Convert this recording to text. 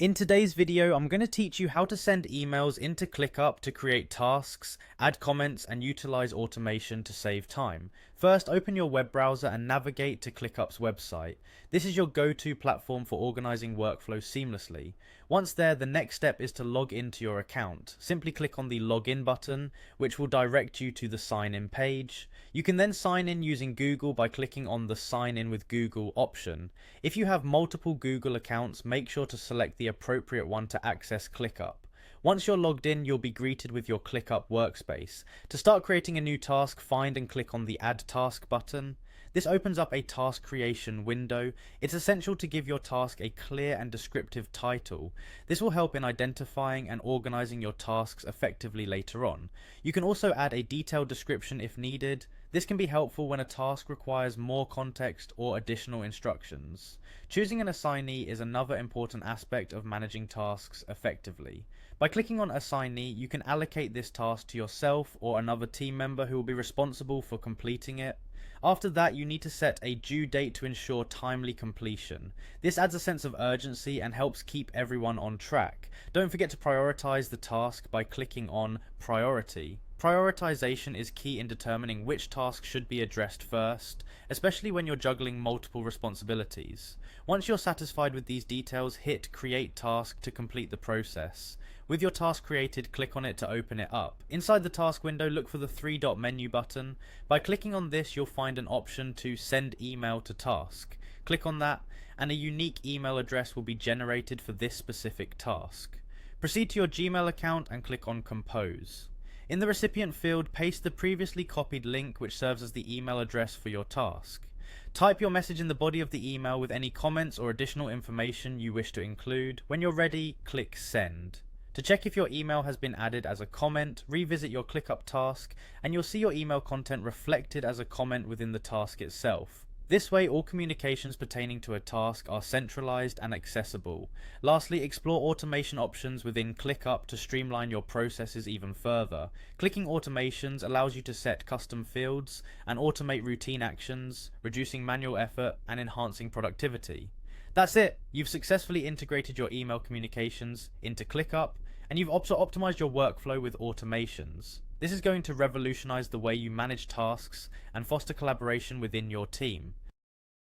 In today's video, I'm going to teach you how to send emails into Clickup to create tasks, add comments, and utilize automation to save time. First, open your web browser and navigate to Clickup's website. This is your go-to platform for organizing workflows seamlessly. Once there, the next step is to log into your account. Simply click on the login button, which will direct you to the sign in page. You can then sign in using Google by clicking on the sign in with Google option. If you have multiple Google accounts, make sure to select the appropriate one to access Clickup. Once you're logged in, you'll be greeted with your Clickup workspace. To start creating a new task, find and click on the Add Task button. This opens up a task creation window. It's essential to give your task a clear and descriptive title. This will help in identifying and organizing your tasks effectively later on. You can also add a detailed description if needed. This can be helpful when a task requires more context or additional instructions. Choosing an assignee is another important aspect of managing tasks effectively. By clicking on Assignee, you can allocate this task to yourself or another team member who will be responsible for completing it. After that, you need to set a due date to ensure timely completion. This adds a sense of urgency and helps keep everyone on track. Don't forget to prioritize the task by clicking on Priority. Prioritization is key in determining which tasks should be addressed first, especially when you're juggling multiple responsibilities. Once you're satisfied with these details, hit Create Task to complete the process. With your task created, click on it to open it up. Inside the task window, look for the three-dot menu button. By clicking on this, you'll find an option to send email to task. Click on that, and a unique email address will be generated for this specific task. Proceed to your Gmail account and click on Compose. In the recipient field, paste the previously copied link which serves as the email address for your task. Type your message in the body of the email with any comments or additional information you wish to include. When you're ready, click Send. To check if your email has been added as a comment, revisit your Clickup task and you'll see your email content reflected as a comment within the task itself. This way, all communications pertaining to a task are centralized and accessible. Lastly, explore automation options within Clickup to streamline your processes even further. Clicking automations allows you to set custom fields and automate routine actions, reducing manual effort and enhancing productivity. That's it! You've successfully integrated your email communications into Clickup, and you've also optimized your workflow with automations. This is going to revolutionize the way you manage tasks and foster collaboration within your team.